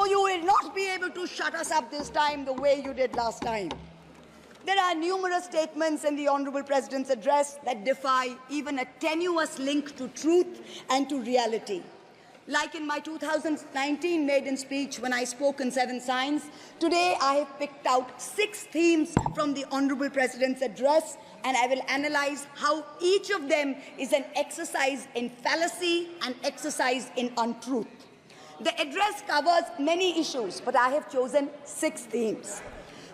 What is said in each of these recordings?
So you will not be able to shut us up this time the way you did last time. There are numerous statements in the Honorable President's address that defy even a tenuous link to truth and to reality. Like in my 2019 maiden speech when I spoke in 7 signs, today I have picked out 6 themes from the Honorable President's address, and I will analyze how each of them is an exercise in fallacy and exercise in untruth. The address covers many issues, but I have chosen 6 themes.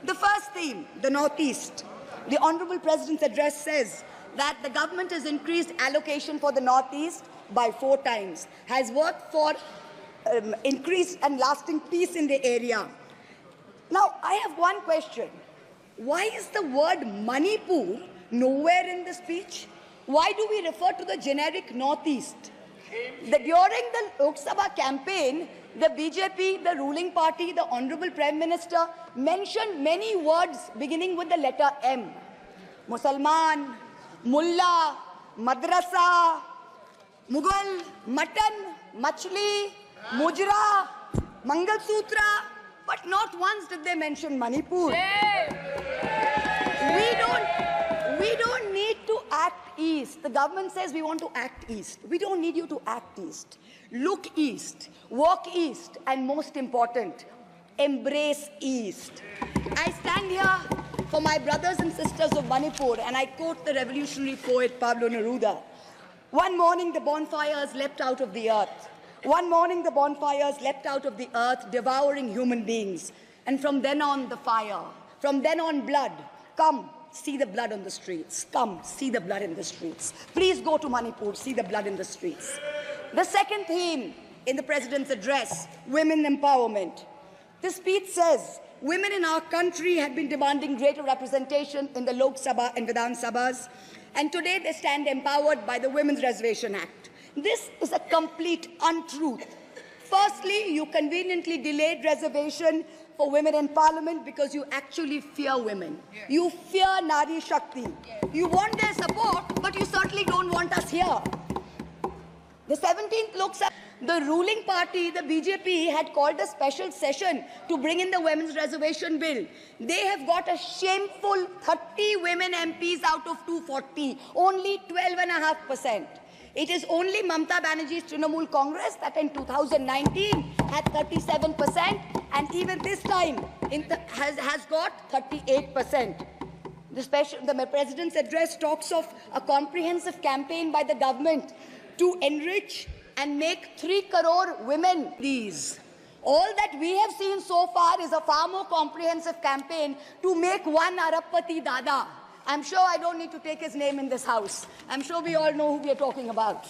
The first theme, the Northeast. The Honorable President's address says that the government has increased allocation for the Northeast by 4 times, has worked for increased and lasting peace in the area. Now, I have one question. Why is the word Manipur nowhere in the speech? Why do we refer to the generic Northeast? During the Lok Sabha campaign, the BJP, the ruling party, the Honorable Prime Minister mentioned many words beginning with the letter M. Musalman, Mullah, Madrasa, Mughal, Mutton, Machli, Mujra, Mangal Sutra, but not once did they mention Manipur. We don't need to act east. The government says we want to act east. We don't need you to act east. Look east, walk east, and most important, embrace east. I stand here for my brothers and sisters of Manipur, and I quote the revolutionary poet Pablo Neruda. One morning the bonfires leapt out of the earth. One morning the bonfires leapt out of the earth, devouring human beings. And from then on the fire, from then on blood. Come, see the blood on the streets. Come, see the blood in the streets. Please go to Manipur, see the blood in the streets. The second theme in the President's address, women empowerment. The speech says, women in our country have been demanding greater representation in the Lok Sabha and Vidhan Sabhas, and today they stand empowered by the Women's Reservation Act. This is a complete untruth. Firstly, you conveniently delayed reservation for women in parliament because you actually fear women. You fear Nari Shakti. You want their support, but you certainly don't want us here. The 17th Lok Sabha, the ruling party, the BJP, had called a special session to bring in the Women's Reservation Bill. They have got a shameful 30 women MPs out of 240, only 12.5%. It is only Mamata Banerjee's Trinamool Congress that in 2019 had 37%, and even this time has got 38%. The President's address talks of a comprehensive campaign by the government to enrich and make 3 crore women these. All that we have seen so far is a far more comprehensive campaign to make one Arabpati Dada. I'm sure I don't need to take his name in this house. I'm sure we all know who we are talking about.